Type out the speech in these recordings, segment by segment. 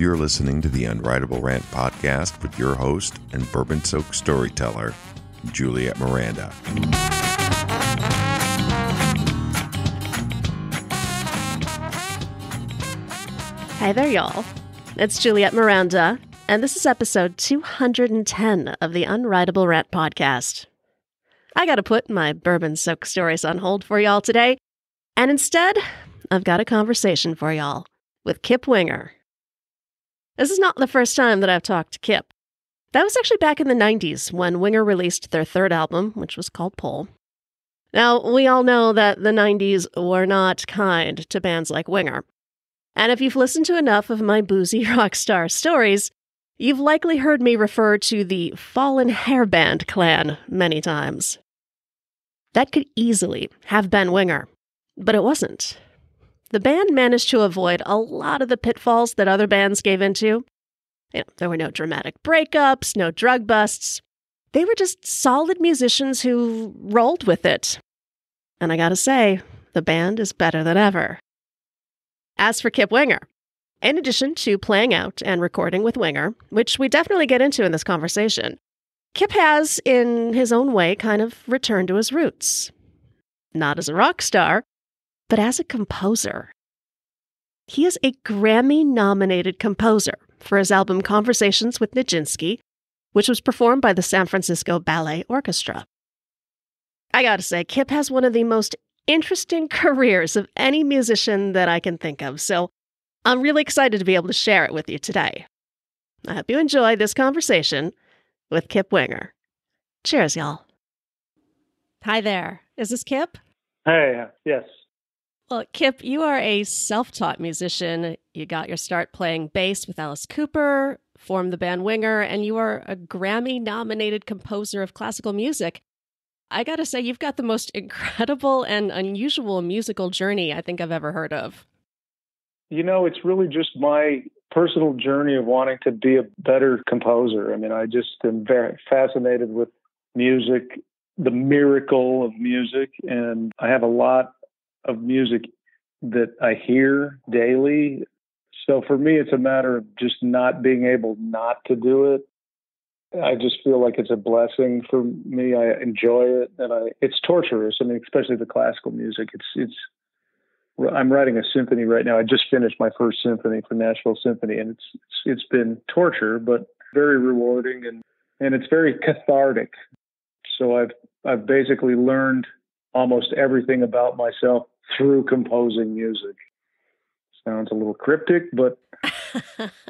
You're listening to the Unwritable Rant podcast with your host and bourbon-soaked storyteller, Juliette Miranda. Hi there, y'all. It's Juliette Miranda, and this is episode 210 of the Unwritable Rant podcast. I gotta put my bourbon-soaked stories on hold for y'all today, and instead, I've got a conversation for y'all with Kip Winger. This is not the first time that I've talked to Kip. That was actually back in the 90s when Winger released their third album, which was called Pull. Now, we all know that the 90s were not kind to bands like Winger. And if you've listened to enough of my boozy rock star stories, you've likely heard me refer to the Fallen Hairband clan many times. That could easily have been Winger, but it wasn't. The band managed to avoid a lot of the pitfalls that other bands gave into. There were no dramatic breakups, no drug busts. They were just solid musicians who rolled with it. And I gotta say, the band is better than ever. As for Kip Winger, in addition to playing out and recording with Winger, which we definitely get into in this conversation, Kip has, in his own way, kind of returned to his roots. Not as a rock star, but as a composer. He is a Grammy-nominated composer for his album Conversations with Nijinsky, which was performed by the San Francisco Ballet Orchestra. I gotta say, Kip has one of the most interesting careers of any musician that I can think of, so I'm really excited to be able to share it with you today. I hope you enjoy this conversation with Kip Winger. Cheers, y'all. Hi there. Is this Kip? Hey, yes. Well, Kip, you are a self-taught musician. You got your start playing bass with Alice Cooper, formed the band Winger, and you are a Grammy-nominated composer of classical music. I gotta say, you've got the most incredible and unusual musical journey I think I've ever heard of. You know, it's really just my personal journey of wanting to be a better composer. I mean, I just am very fascinated with music, the miracle of music, and I have a lot of music that I hear daily. So for me, it's a matter of just not being able not to do it. I just feel like it's a blessing for me. I enjoy it, and it's torturous. I mean, especially the classical music. I'm writing a symphony right now. I just finished my first symphony for National Symphony, and it's been torture, but very rewarding, and it's very cathartic. So I've basically learned almost everything about myself through composing music. Sounds a little cryptic, but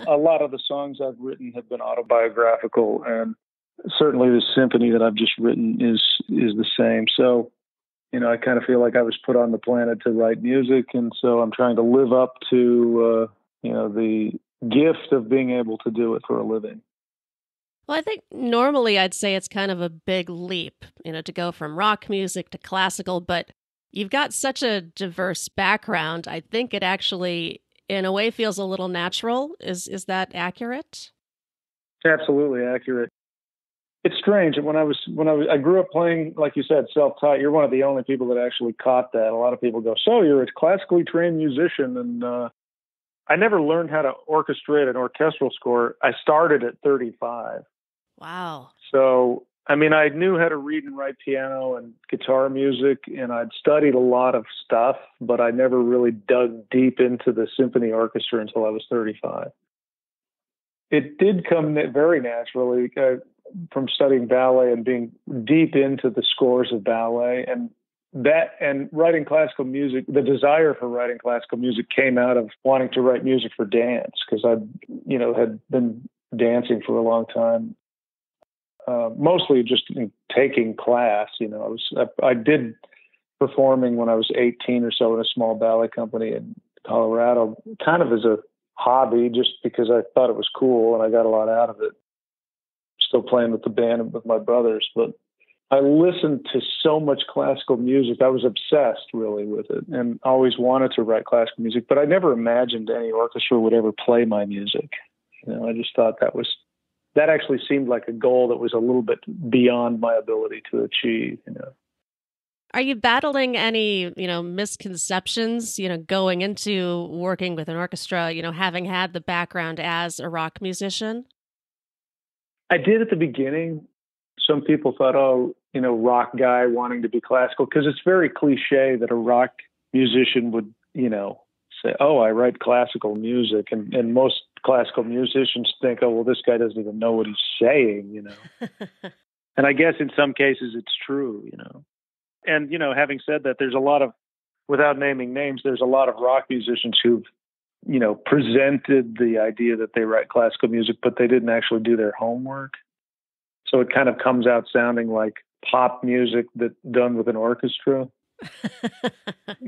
a lot of the songs I've written have been autobiographical, and certainly the symphony that I've just written is the same. So, I kind of feel like I was put on the planet to write music, and so I'm trying to live up to, the gift of being able to do it for a living. Well, I think normally I'd say it's kind of a big leap, to go from rock music to classical, but you've got such a diverse background. I think it actually, in a way, feels a little natural. Is that accurate? Absolutely accurate. It's strange. I grew up playing, like you said, self-taught. You're one of the only people that actually caught that. A lot of people go, so you're a classically trained musician. And I never learned how to orchestrate an orchestral score. I started at 35. Wow. So, I mean, I knew how to read and write piano and guitar music, and I'd studied a lot of stuff, but I never really dug deep into the symphony orchestra until I was 35. It did come very naturally from studying ballet and being deep into the scores of ballet, and writing classical music. The desire for writing classical music came out of wanting to write music for dance, because I, had been dancing for a long time. Mostly just taking class. I did performing when I was 18 or so in a small ballet company in Colorado, kind of as a hobby, just because I thought it was cool and I got a lot out of it. Still playing with the band and with my brothers, but I listened to so much classical music. I was obsessed really with it and always wanted to write classical music, but I never imagined any orchestra would ever play my music. I just thought that actually seemed like a goal that was a little bit beyond my ability to achieve. Are you battling any, misconceptions, going into working with an orchestra, having had the background as a rock musician? I did at the beginning. Some people thought, rock guy wanting to be classical, because it's very cliche that a rock musician would, say, oh, I write classical music. And most classical musicians think, oh, well, this guy doesn't even know what he's saying, And I guess in some cases it's true, And, having said that, there's a lot of, without naming names, there's a lot of rock musicians who've, presented the idea that they write classical music, but they didn't actually do their homework. So it kind of comes out sounding like pop music that done with an orchestra.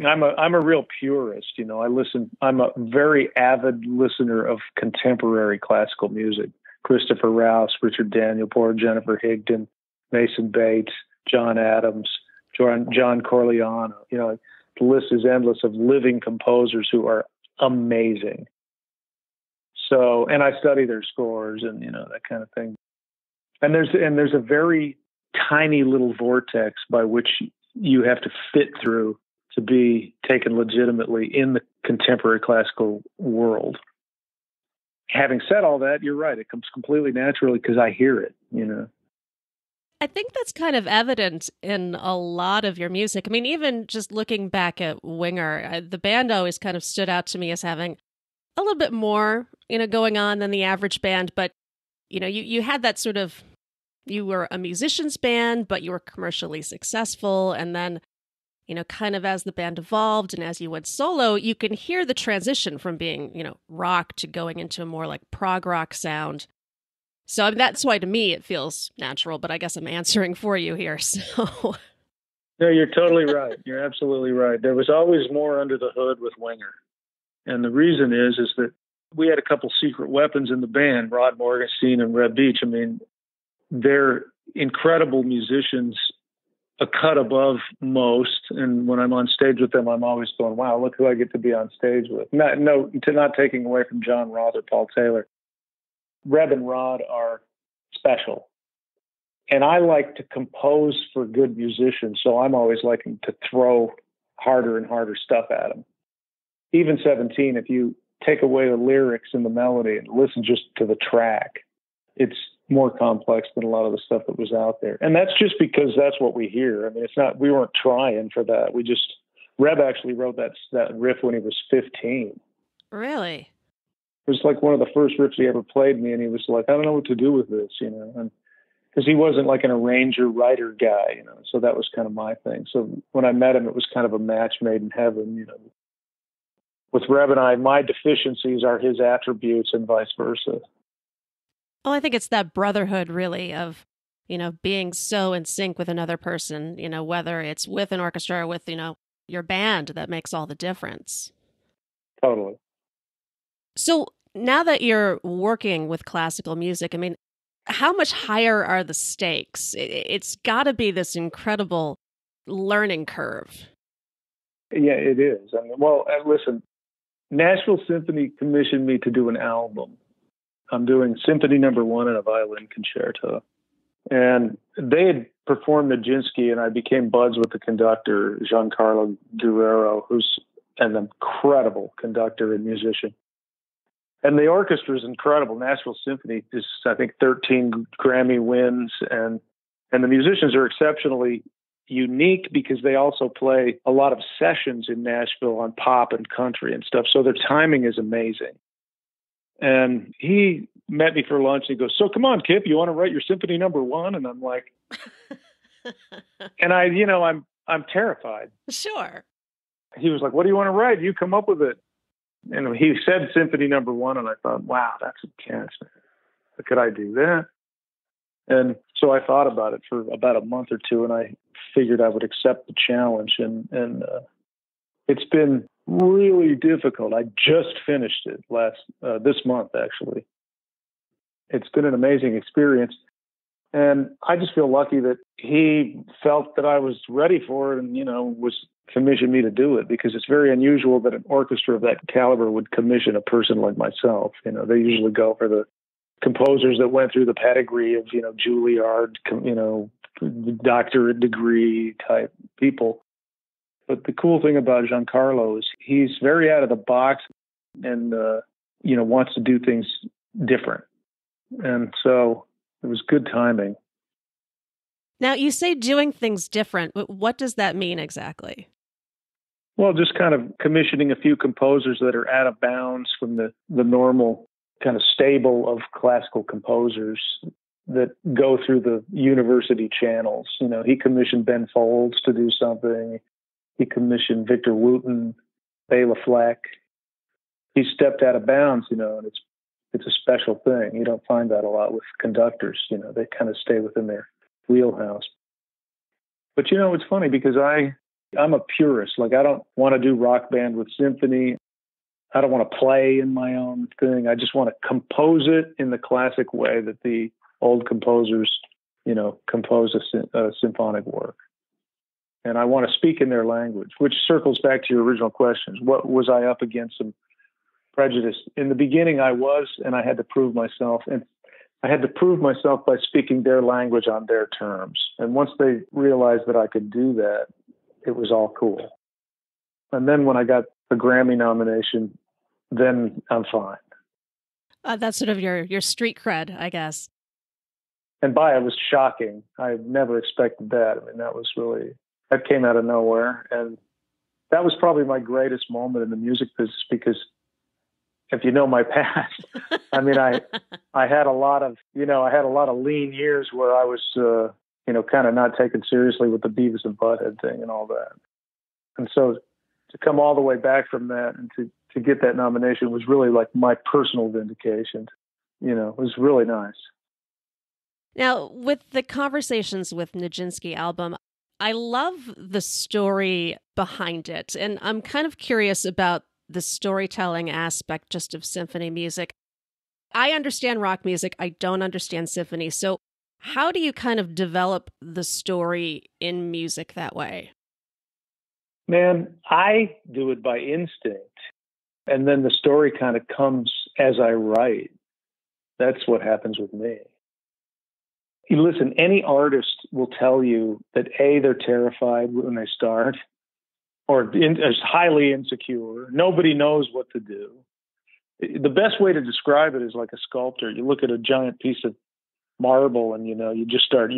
I'm a real purist, I'm a very avid listener of contemporary classical music. Christopher Rouse, Richard Daniel, poor Jennifer Higdon, Mason Bates, John Adams, John Corleone. The list is endless of living composers who are amazing. So, and I study their scores and, that kind of thing. And there's a very tiny little vortex by which you have to fit through to be taken legitimately in the contemporary classical world. Having said all that, you're right. It comes completely naturally because I hear it, I think that's kind of evident in a lot of your music. I mean, even just looking back at Winger, the band always kind of stood out to me as having a little bit more, going on than the average band. But, you had that sort of, you were a musician's band, but you were commercially successful. And then, kind of as the band evolved and as you went solo, you can hear the transition from being, rock to going into a more like prog rock sound. So I mean, that's why to me it feels natural, but I guess I'm answering for you here. So no, you're totally right. You're absolutely right. There was always more under the hood with Winger. And the reason is that we had a couple secret weapons in the band, Rod Morgenstein and Reb Beach. I mean, they're incredible musicians, a cut above most. And when I'm on stage with them, I'm always going, wow, look who I get to be on stage with. Not taking away from John Roth or Paul Taylor. Reb and Rod are special. And I like to compose for good musicians, so I'm always liking to throw harder and harder stuff at them. Even 17, if you take away the lyrics and the melody and listen just to the track, it's more complex than a lot of the stuff that was out there. And that's just because that's what we hear. I mean, it's not, we weren't trying for that. Reb actually wrote that riff when he was 15. Really? It was like one of the first riffs he ever played me, and he was like, I don't know what to do with this, and because he wasn't like an arranger writer guy, so that was kind of my thing. So when I met him, it was kind of a match made in heaven, With Reb and I, my deficiencies are his attributes and vice versa. Well, I think it's that brotherhood really of, being so in sync with another person, whether it's with an orchestra or with, your band, that makes all the difference. Totally. So now that you're working with classical music, I mean, how much higher are the stakes? It's got to be this incredible learning curve. Yeah, it is. I mean, well, listen, National Symphony commissioned me to do an album. I'm doing Symphony No. 1 and a violin concerto. And they had performed Nijinsky, and I became buds with the conductor, Giancarlo Guerrero, who's an incredible conductor and musician. And the orchestra is incredible. Nashville Symphony is, I think, 13 Grammy wins, and the musicians are exceptionally unique because they also play a lot of sessions in Nashville on pop and country and stuff. So their timing is amazing. And he met me for lunch. And he goes, "So come on, Kip, you want to write your Symphony No. 1?" And I'm like, and I'm terrified. Sure. He was like, "What do you want to write? You come up with it." And he said Symphony No. 1, and I thought, wow, that's intense. Could I do that? And so I thought about it for about a month or two, and I figured I would accept the challenge. And it's been really difficult. I just finished it this month, actually. It's been an amazing experience. And I just feel lucky that he felt that I was ready for it and, was commissioned me to do it, because it's very unusual that an orchestra of that caliber would commission a person like myself. They usually go for the composers that went through the pedigree of, Juilliard, doctorate degree type people. But the cool thing about Giancarlo is he's very out of the box and, wants to do things different. And so it was good timing. Now, you say doing things different. What does that mean exactly? Well, just kind of commissioning a few composers that are out of bounds from the normal kind of stable of classical composers that go through the university channels. He commissioned Ben Folds to do something. He commissioned Victor Wooten, Bela Fleck. He stepped out of bounds, and it's a special thing. You don't find that a lot with conductors. They kind of stay within their wheelhouse. But it's funny because I'm a purist. Like, I don't want to do rock band with symphony. I don't want to play in my own thing. I just want to compose it in the classic way that the old composers, compose a symphonic work. And I want to speak in their language, which circles back to your original questions. What was I up against? Some prejudice. In the beginning, I was, and I had to prove myself. And I had to prove myself by speaking their language on their terms. And once they realized that I could do that, it was all cool. And then when I got a Grammy nomination, then I'm fine. That's sort of your street cred, I guess. And it was shocking. I never expected that. I mean, that came out of nowhere. And that was probably my greatest moment in the music business, because if you know my past, I mean, I had a lot of lean years where I was, kind of not taken seriously with the Beavis and Butthead thing and all that. And so to come all the way back from that and to get that nomination was really like my personal vindication. It was really nice. Now, with the Conversations with Nijinsky album, I love the story behind it. And I'm kind of curious about the storytelling aspect just of symphony music. I understand rock music. I don't understand symphony. So how do you kind of develop the story in music that way? Man, I do it by instinct. And then the story kind of comes as I write. That's what happens with me. You listen, any artist will tell you that they're terrified when they start, or is highly insecure. Nobody knows what to do. The best way to describe it is like a sculptor. You look at a giant piece of marble and, you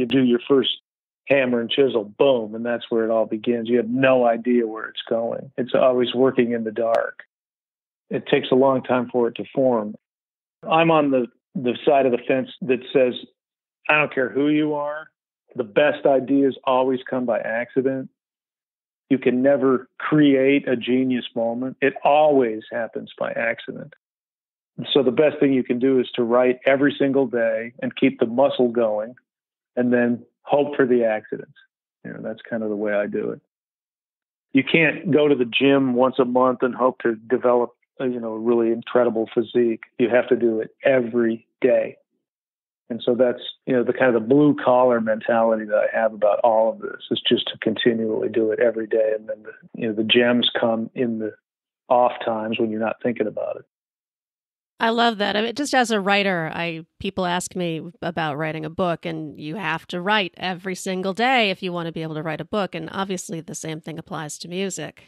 do your first hammer and chisel, boom, and that's where it all begins. You have no idea where it's going. It's always working in the dark. It takes a long time for it to form. I'm on the side of the fence that says, I don't care who you are. The best ideas always come by accident. You can never create a genius moment. It always happens by accident. And so the best thing you can do is to write every single day and keep the muscle going, and then hope for the accidents. That's kind of the way I do it. You can't go to the gym once a month and hope to develop a really incredible physique. You have to do it every day. And so that's, the kind of the blue collar mentality that I have about all of this is just to continually do it every day. And then the gems come in the off times when you're not thinking about it. I love that. I mean, just as a writer, people ask me about writing a book, and you have to write every single day if you want to be able to write a book. And obviously the same thing applies to music.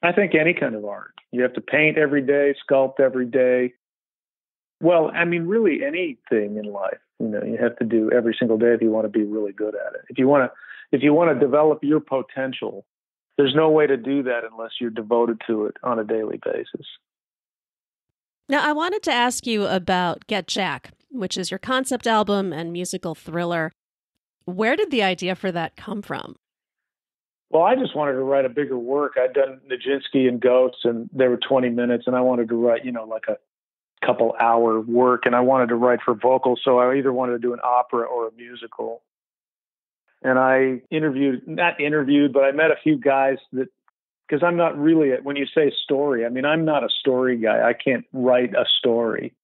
I think any kind of art. You have to paint every day, sculpt every day. Well, I mean, really anything in life, you have to do every single day if you want to be really good at it. If you want to develop your potential, there's no way to do that unless you're devoted to it on a daily basis. Now, I wanted to ask you about Get Jack, which is your concept album and musical thriller. Where did the idea for that come from? Well, I just wanted to write a bigger work. I'd done Nijinsky and Goats, and they were 20 minutes, and I wanted to write, like a couple hour work, and I wanted to write for vocals, so I either wanted to do an opera or a musical. And I not interviewed, but I met a few guys because I'm not really, when you say story, I mean, I'm not a story guy. I can't write a story.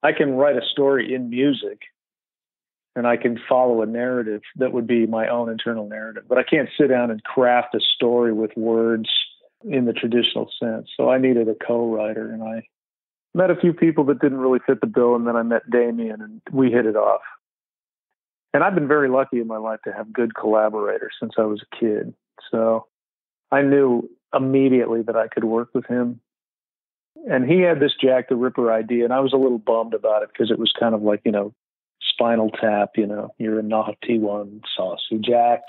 I can write a story in music, and I can follow a narrative that would be my own internal narrative, but I can't sit down and craft a story with words in the traditional sense. So I needed a co-writer, and I met a few people that didn't really fit the bill, and then I met Damien, and we hit it off. And I've been very lucky in my life to have good collaborators since I was a kid. So I knew immediately that I could work with him. And he had this Jack the Ripper idea, and I was a little bummed about it because it was kind of like, Spinal Tap, you're a naughty one, saucy Jack.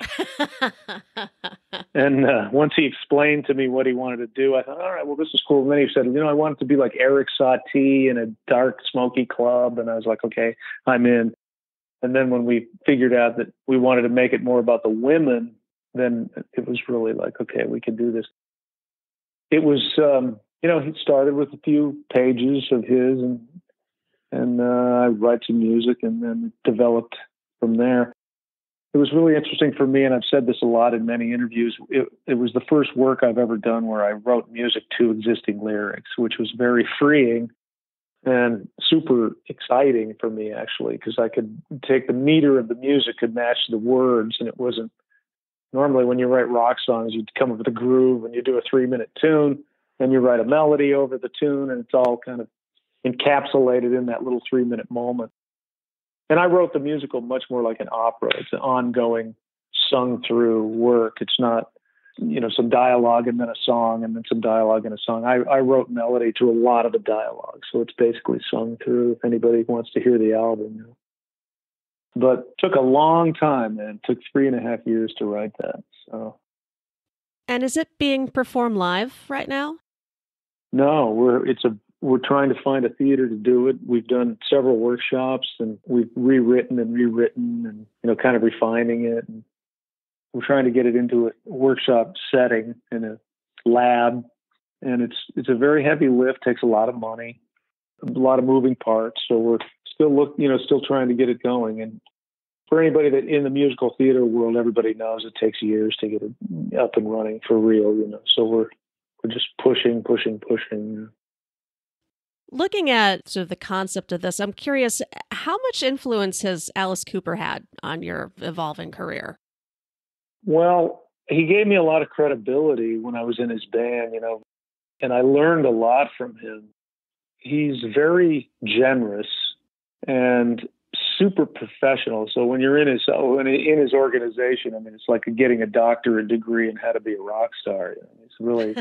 And once he explained to me what he wanted to do, I thought, all right, well, this is cool. And then he said, I want it to be like Eric Satie in a dark, smoky club. And I was like, okay, I'm in. And then when we figured out that we wanted to make it more about the women, then it was really like, okay, we can do this. It was, he started with a few pages of his, and I write some music, and then it developed from there. It was really interesting for me, and I've said this a lot in many interviews. It was the first work I've ever done where I wrote music to existing lyrics, which was very freeing and super exciting for me, actually, because I could take the meter of the music, could match the words, and it wasn't normally when you write rock songs, you'd come up with a groove and you do a 3-minute tune, and you write a melody over the tune, and it's all kind of encapsulated in that little 3-minute moment. And I wrote the musical much more like an opera. It's an ongoing, sung through work. It's not, some dialogue and then a song and then some dialogue and a song. I wrote melody to a lot of the dialogue. So it's basically sung through if anybody wants to hear the album. But it took a long time, man. It took 3.5 years to write that. So. And is it being performed live right now? No, we're trying to find a theater to do it. We've done several workshops, and we've rewritten and, kind of refining it. And we're trying to get it into a workshop setting in a lab. And it's a very heavy lift, takes a lot of money, a lot of moving parts. So we're still trying to get it going. And for anybody that in the musical theater world, everybody knows it takes years to get it up and running for real, So we're just pushing. Looking at sort of the concept of this, I'm curious, how much influence has Alice Cooper had on your evolving career? Well, he gave me a lot of credibility when I was in his band, and I learned a lot from him. He's very generous and super professional. So when you're in his organization, it's like getting a doctorate degree in how to be a rock star. It's really.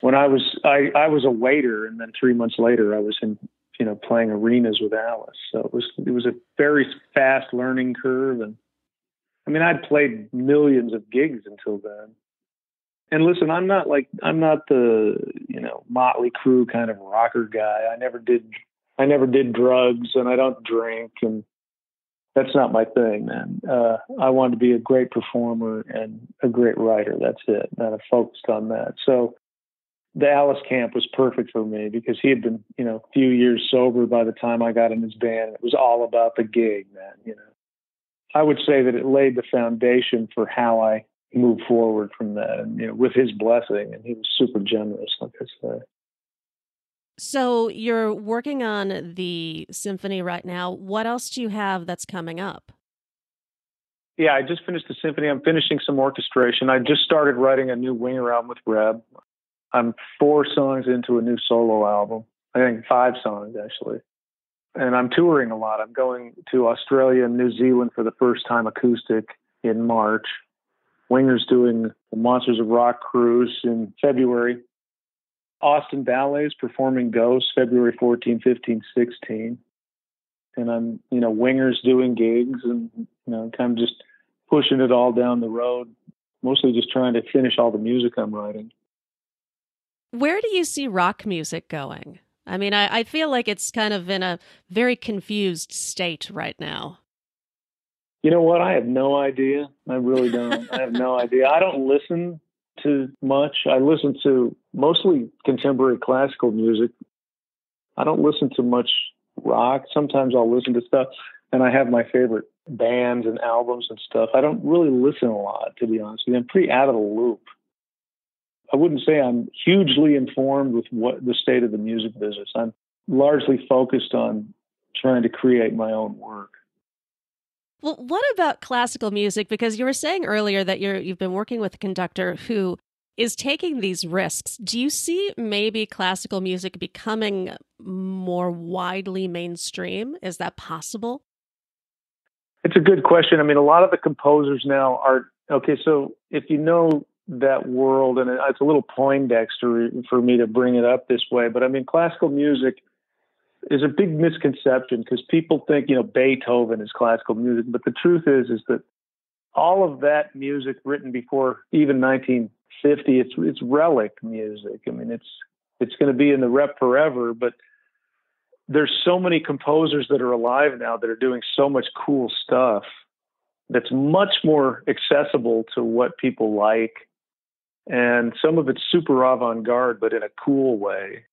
When I was a waiter, and then 3 months later, I was in, playing arenas with Alice. So it was a very fast learning curve, and I'd played millions of gigs until then. And listen, I'm not the Motley Crue kind of rocker guy. I never did drugs, and I don't drink, and that's not my thing, man. I wanted to be a great performer and a great writer. That's it. And I focused on that. So the Alice camp was perfect for me because he had been, a few years sober by the time I got in his band. It was all about the gig, man. I would say that it laid the foundation for how I moved forward from that, and with his blessing. And he was super generous, like I say. So you're working on the symphony right now. What else do you have that's coming up? Yeah, I just finished the symphony. I'm finishing some orchestration. I just started writing a new Winger album with Reb. I'm 4 songs into a new solo album. I think 5 songs, actually. And I'm touring a lot. I'm going to Australia and New Zealand for the first time acoustic in March. Winger's doing the Monsters of Rock cruise in February. Austin Ballet's performing Ghost February 14, 15, 16. And I'm, Winger's doing gigs and, kind of just pushing it all down the road, mostly just trying to finish all the music I'm writing. Where do you see rock music going? I feel like it's kind of in a very confused state right now. You know what? I have no idea. I really don't. I have no idea. I don't listen to much. I listen to mostly contemporary classical music. I don't listen to much rock. Sometimes I'll listen to stuff, and I have my favorite bands and albums and stuff. I don't really listen a lot, to be honest with you. I'm pretty out of the loop. I wouldn't say I'm hugely informed with what the state of the music business. I'm largely focused on trying to create my own work. Well, what about classical music? Because you were saying earlier that you've been working with a conductor who is taking these risks. Do you see maybe classical music becoming more widely mainstream? Is that possible? It's a good question. I mean, a lot of the composers now are, okay, so if you know that world, and it's a little Poindexter for me to bring it up this way, but I mean, classical music is a big misconception because people think, Beethoven is classical music, but the truth is that all of that music written before even 1950, it's relic music. I mean, it's going to be in the rep forever, but there's so many composers that are alive now that are doing so much cool stuff that's much more accessible to what people like. And some of it's super avant-garde, but in a cool way.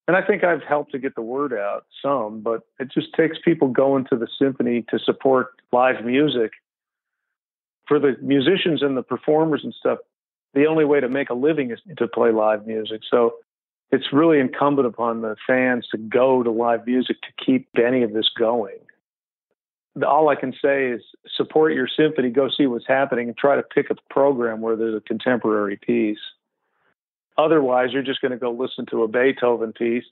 And I think I've helped to get the word out some, but it just takes people going to the symphony to support live music. For the musicians and the performers and stuff, the only way to make a living is to play live music. So it's really incumbent upon the fans to go to live music to keep any of this going. All I can say is support your symphony, go see what's happening, and try to pick a program where there's a contemporary piece. Otherwise, you're just going to go listen to a Beethoven piece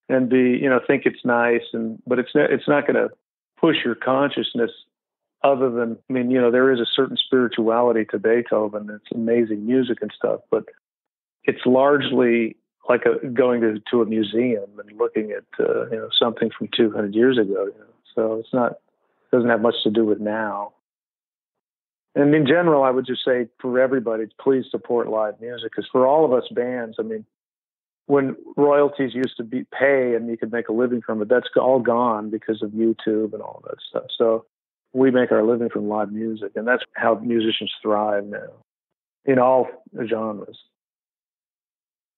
and think it's nice, but it's not going to push your consciousness. Other than, there is a certain spirituality to Beethoven. It's amazing music and stuff, but it's largely like going to a museum and looking at something from 200 years ago. So doesn't have much to do with now. And in general, I would just say for everybody, please support live music, because for all of us bands, when royalties used to pay and you could make a living from it, that's all gone because of YouTube and all that stuff. So we make our living from live music, and that's how musicians thrive now in all genres.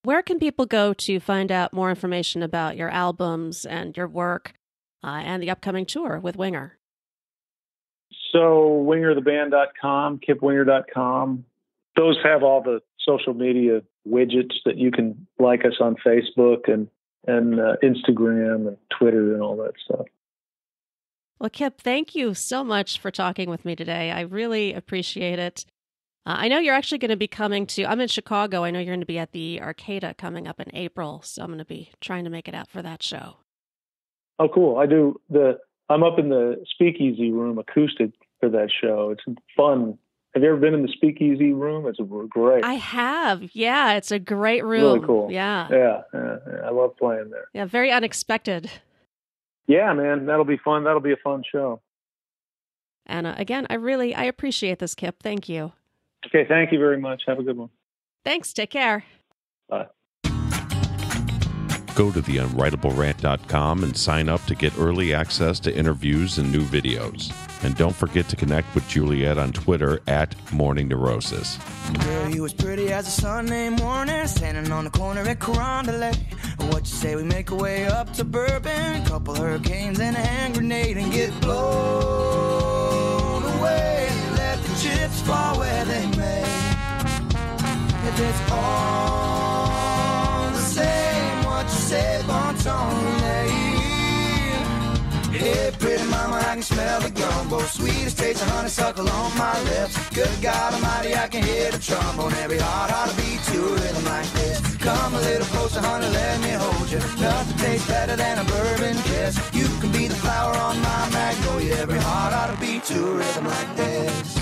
Where can people go to find out more information about your albums and your work and the upcoming tour with Winger? So wingertheband.com, kipwinger.com. Those have all the social media widgets that you can like us on Facebook and Instagram and Twitter and all that stuff. Well, Kip, thank you so much for talking with me today. I really appreciate it. I know you're actually going to be coming I'm in Chicago. I know you're going to be at the Arcada coming up in April, so I'm going to be trying to make it out for that show. Oh, cool. I'm up in the Speakeasy Room acoustic for that show. It's fun. Have you ever been in the Speakeasy Room? It's great. I have. Yeah, it's a great room. Really cool. Yeah. Yeah. I love playing there. Yeah, very unexpected. Yeah, man, that'll be fun. That'll be a fun show. And again, I appreciate this, Kip. Thank you. Okay, thank you very much. Have a good one. Thanks. Take care. Bye. Go to theunwritablерant.com and sign up to get early access to interviews and new videos. And don't forget to connect with Juliette on Twitter @MorningNeurosis. Girl, you was pretty as a Sunday morning, standing on the corner at Carondelet. What you say we make our way up to Bourbon, couple hurricanes and a hand grenade, and get blown away. Let the chips fall where they may. If it's all the same, what you say, bon ton, hey, pretty mama, I can smell the gumbo. Sweetest taste of honeysuckle on my lips. Good God Almighty, I can hear the trombone. Every heart ought to beat to a rhythm like this. Come a little closer, honey, let me hold you. Nothing tastes better than a bourbon kiss. You can be the flower on my magnolia. Every heart ought to beat to a rhythm like this.